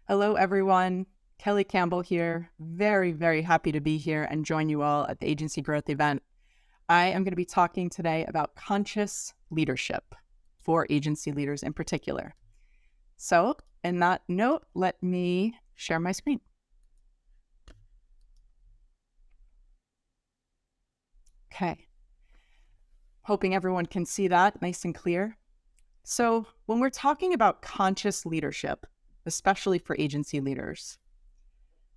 Hello, everyone. Kelly Campbell here. Very, very happy to be here and join you all at the Agency Growth event. I am going to be talking today about conscious leadership for agency leaders in particular. So, in that note, let me share my screen. Okay. Hoping everyone can see that nice and clear. So, when we're talking about conscious leadership, especially for agency leaders,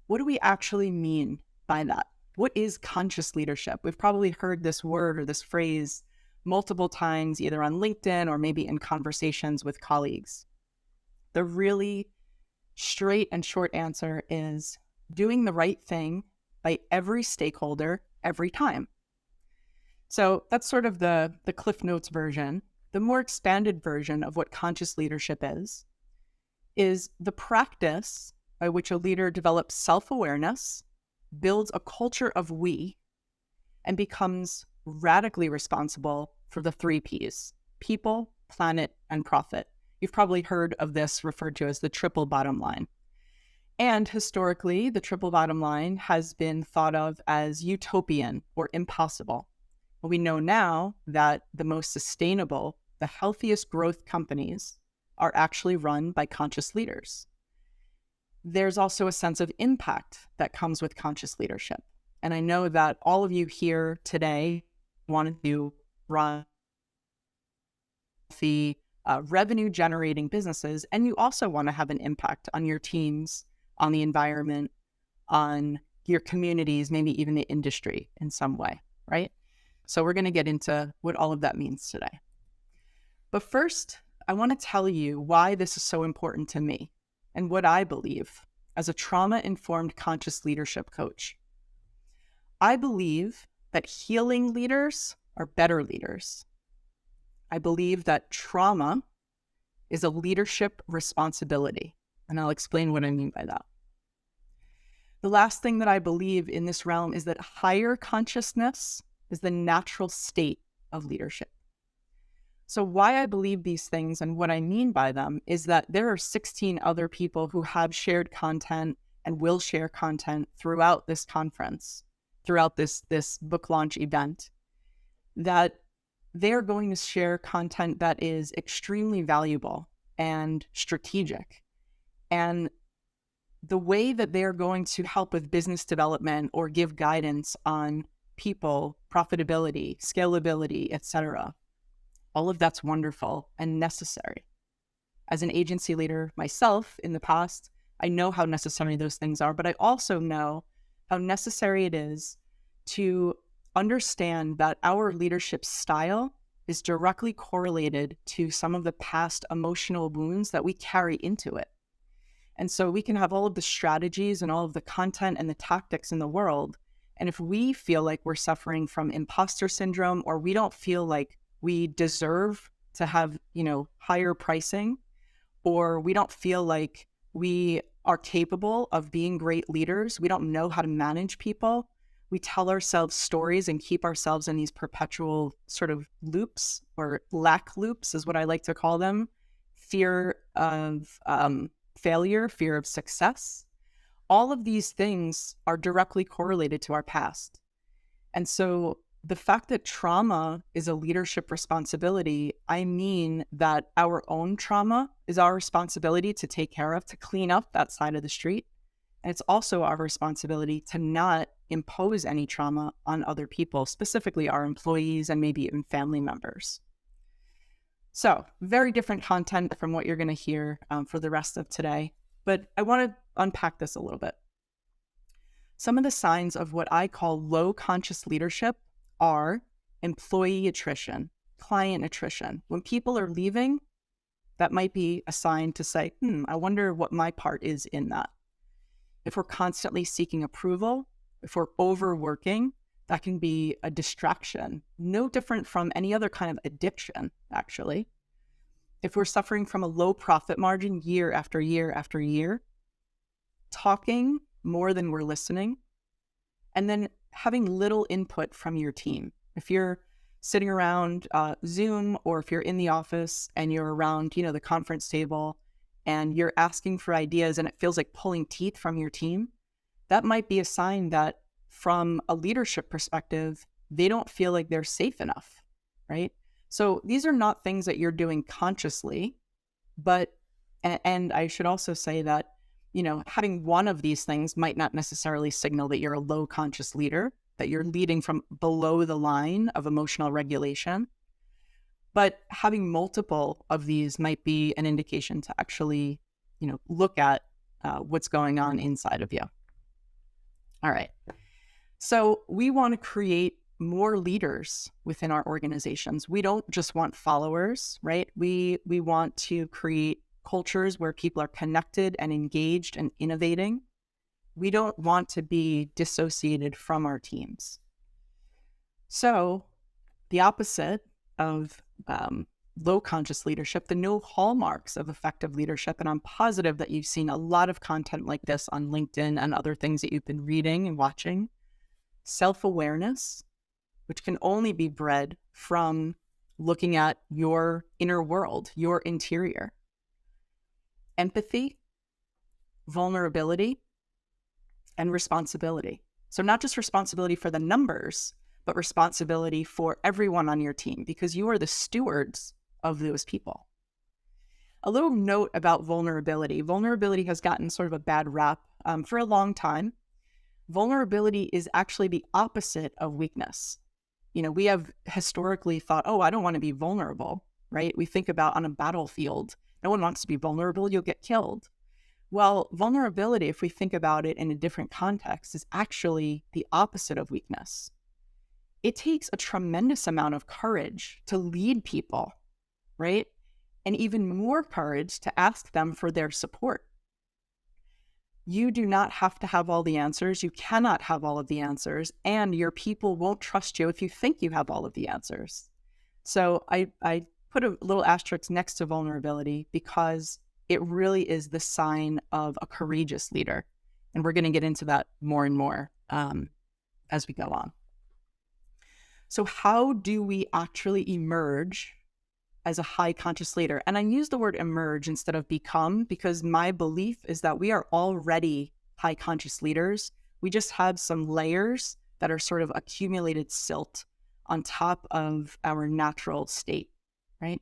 what do we actually mean by that? What is conscious leadership? We've probably heard this word or this phrase multiple times, either on LinkedIn or maybe in conversations with colleagues. The really straight and short answer is doing the right thing by every stakeholder every time. So that's sort of the Cliff Notes version. The more expanded version of what conscious leadership is the practice by which a leader develops self-awareness, builds a culture of we, and becomes radically responsible for the 3 Ps: people, planet, and profit. You've probably heard of this referred to as the triple bottom line. And historically, the triple bottom line has been thought of as utopian or impossible. But we know now that the most sustainable, the healthiest growth companies are actually run by conscious leaders. There's also a sense of impact that comes with conscious leadership. And I know that all of you here today want to run the revenue generating businesses, and you also want to have an impact on your teams, on the environment, on your communities, maybe even the industry in some way, right? So we're going to get into what all of that means today. But first, I want to tell you why this is so important to me and what I believe as a trauma-informed conscious leadership coach. I believe that healing leaders are better leaders. I believe that trauma is a leadership responsibility, and I'll explain what I mean by that. The last thing that I believe in this realm is that higher consciousness is the natural state of leadership. So why I believe these things and what I mean by them is that there are 16 other people who have shared content and will share content throughout this conference, throughout this book launch event, that they're going to share content that is extremely valuable and strategic. And the way that they're going to help with business development or give guidance on people, profitability, scalability, etc., all of that's wonderful and necessary. As an agency leader myself in the past, I know how necessary those things are, but I also know how necessary it is to understand that our leadership style is directly correlated to some of the past emotional wounds that we carry into it. And so we can have all of the strategies and all of the content and the tactics in the world. And if we feel like we're suffering from imposter syndrome, or we don't feel like we deserve to have, higher pricing, or we don't feel like we are capable of being great leaders, we don't know how to manage people, we tell ourselves stories and keep ourselves in these perpetual sort of loops, or lack loops is what I like to call them. Fear of failure, fear of success. All of these things are directly correlated to our past. And so the fact that trauma is a leadership responsibility, I mean that our own trauma is our responsibility to take care of, to clean up that side of the street. And it's also our responsibility to not impose any trauma on other people, specifically our employees and maybe even family members. So very different content from what you're going to hear for the rest of today, but I want to unpack this a little bit. Some of the signs of what I call low conscious leadership are employee attrition, client attrition. When people are leaving, that might be a sign to say, I wonder what my part is in that. If we're constantly seeking approval, if we're overworking, that can be a distraction, no different from any other kind of addiction, actually. If we're suffering from a low profit margin year after year after year, talking more than we're listening, and then having little input from your team. If you're sitting around Zoom, or if you're in the office and you're around, the conference table, and you're asking for ideas and it feels like pulling teeth from your team, that might be a sign that from a leadership perspective, they don't feel like they're safe enough, right? So these are not things that you're doing consciously, but, and I should also say that, having one of these things might not necessarily signal that you're a low conscious leader, that you're leading from below the line of emotional regulation. But having multiple of these might be an indication to actually, look at what's going on inside of you. All right. So we want to create more leaders within our organizations. We don't just want followers, right? We want to create cultures where people are connected and engaged and innovating. We don't want to be dissociated from our teams. So the opposite of low conscious leadership, the new hallmarks of effective leadership, and I'm positive that you've seen a lot of content like this on LinkedIn and other things that you've been reading and watching. Self-awareness, which can only be bred from looking at your inner world, your interior. Empathy, vulnerability, and responsibility. So not just responsibility for the numbers, but responsibility for everyone on your team, because you are the stewards of those people. A little note about vulnerability. Vulnerability has gotten sort of a bad rap for a long time. Vulnerability is actually the opposite of weakness. We have historically thought, oh, I don't want to be vulnerable, right? We think about on a battlefield, no one wants to be vulnerable, you'll get killed. Well, vulnerability, if we think about it in a different context, is actually the opposite of weakness. It takes a tremendous amount of courage to lead people, right? And even more courage to ask them for their support. You do not have to have all the answers. You cannot have all of the answers, and your people won't trust you if you think you have all of the answers. So I put a little asterisk next to vulnerability because it really is the sign of a courageous leader. And we're going to get into that more and more as we go on. So how do we actually emerge as a high conscious leader? And I use the word emerge instead of become, because my belief is that we are already high conscious leaders. We just have some layers that are sort of accumulated silt on top of our natural state, right?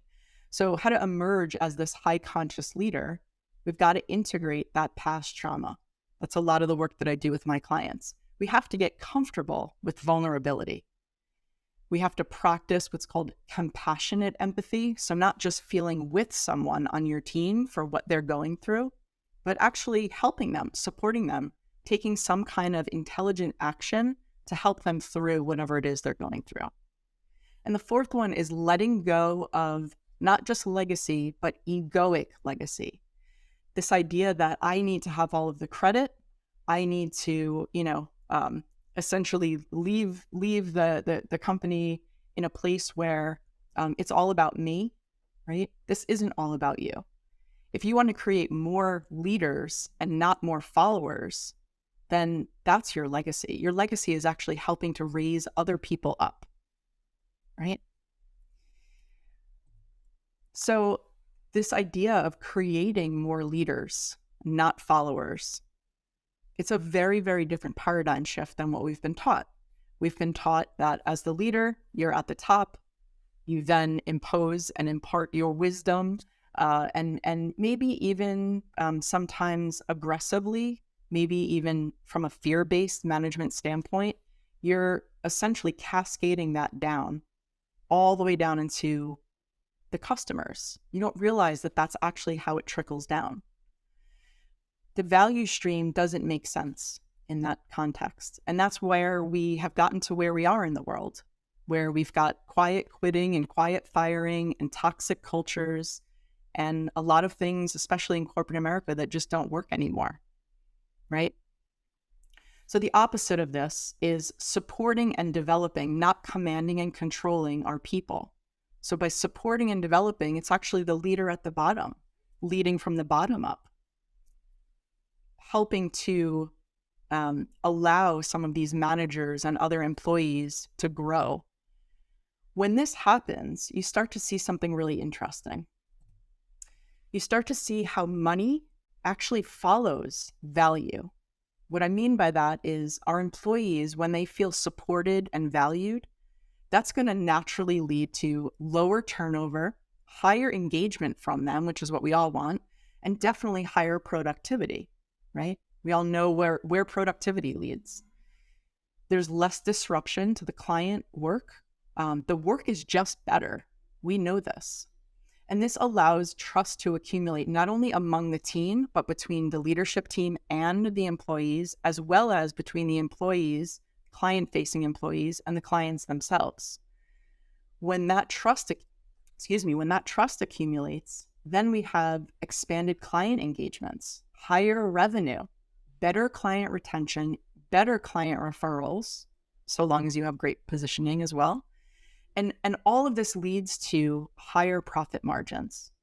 So how to emerge as this high conscious leader, we've got to integrate that past trauma. That's a lot of the work that I do with my clients. We have to get comfortable with vulnerability. We have to practice what's called compassionate empathy. So not just feeling with someone on your team for what they're going through, but actually helping them, supporting them, taking some kind of intelligent action to help them through whatever it is they're going through. And the fourth one is letting go of not just legacy, but egoic legacy. This idea that I need to have all of the credit. I need to, essentially leave the company in a place where it's all about me, right? This isn't all about you. If you want to create more leaders and not more followers, then that's your legacy. Your legacy is actually helping to raise other people up, right? So this idea of creating more leaders, not followers, it's a very, very different paradigm shift than what we've been taught. We've been taught that as the leader, you're at the top. You then impose and impart your wisdom, and maybe even sometimes aggressively, maybe even from a fear-based management standpoint, you're essentially cascading that down, all the way down into the customers. You don't realize that that's actually how it trickles down. The value stream doesn't make sense in that context. And that's where we have gotten to where we are in the world, where we've got quiet quitting and quiet firing and toxic cultures and a lot of things, especially in corporate America, that just don't work anymore, right? So the opposite of this is supporting and developing, not commanding and controlling our people. So by supporting and developing, it's actually the leader at the bottom, leading from the bottom up, helping to allow some of these managers and other employees to grow. When this happens, you start to see something really interesting. you start to see how money actually follows value. What I mean by that is our employees, when they feel supported and valued, that's going to naturally lead to lower turnover, higher engagement from them, which is what we all want, and definitely higher productivity, right? We all know where productivity leads. There's less disruption to the client work. The work is just better. We know this. And this allows trust to accumulate not only among the team, but between the leadership team and the employees, as well as between the employees, client-facing employees, and the clients themselves. When that trust accumulates, then we have expanded client engagements, higher revenue, better client retention, better client referrals, so long as you have great positioning as well. And all of this leads to higher profit margins.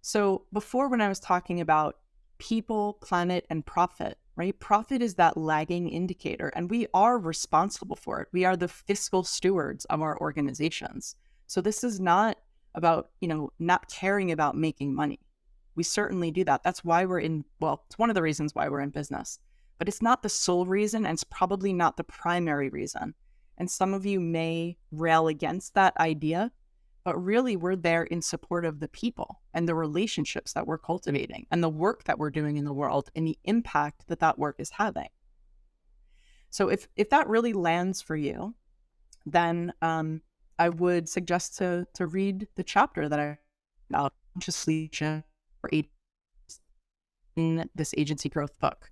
So before, when I was talking about people, planet, and profit, right? Profit is that lagging indicator, and we are responsible for it. We are the fiscal stewards of our organizations. So this is not about, not caring about making money. We certainly do that. That's why it's one of the reasons why we're in business, but it's not the sole reason, and it's probably not the primary reason. And some of you may rail against that idea, but really we're there in support of the people and the relationships that we're cultivating and the work that we're doing in the world and the impact that that work is having. So if that really lands for you, then I would suggest to read the chapter that I about consciously or in this agency growth book.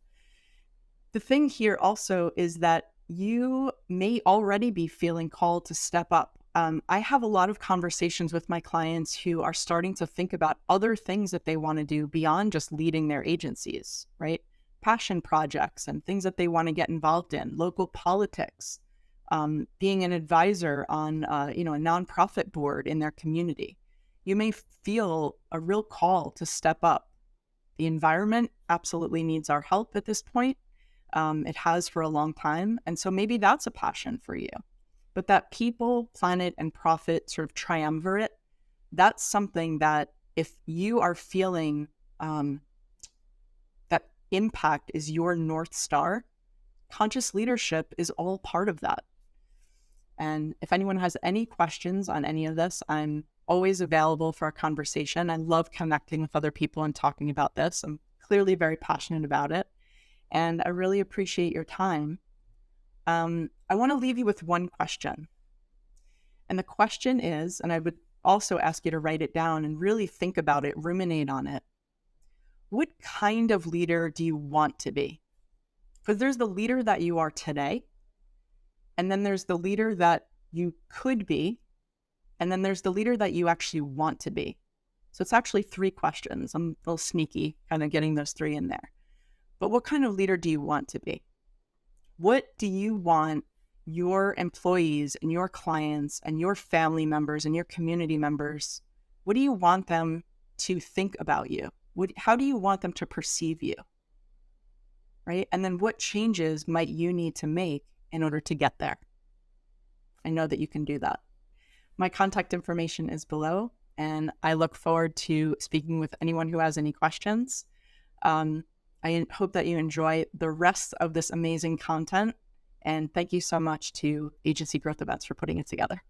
The thing here also is that you may already be feeling called to step up. I have a lot of conversations with my clients who are starting to think about other things that they want to do beyond just leading their agencies, right? Passion projects and things that they want to get involved in, local politics, being an advisor on, a nonprofit board in their community. You may feel a real call to step up. The environment absolutely needs our help at this point. It has for a long time. And so maybe that's a passion for you. But that people, planet, and profit sort of triumvirate, that's something that if you are feeling that impact is your North Star, conscious leadership is all part of that. And if anyone has any questions on any of this, I'm always available for a conversation. I love connecting with other people and talking about this. I'm clearly very passionate about it. And I really appreciate your time. I want to leave you with one question. And the question is, and I would also ask you to write it down and really think about it, ruminate on it. What kind of leader do you want to be? Because there's the leader that you are today, and then there's the leader that you could be, and then there's the leader that you actually want to be. So it's actually 3 questions. I'm a little sneaky, kind of getting those 3 in there. But what kind of leader do you want to be? What do you want your employees and your clients and your family members and your community members, what do you want them to think about you? How do you want them to perceive you? Right? And then what changes might you need to make in order to get there? I know that you can do that. My contact information is below, and I look forward to speaking with anyone who has any questions. I hope that you enjoy the rest of this amazing content. And thank you so much to Agency Growth Events for putting it together.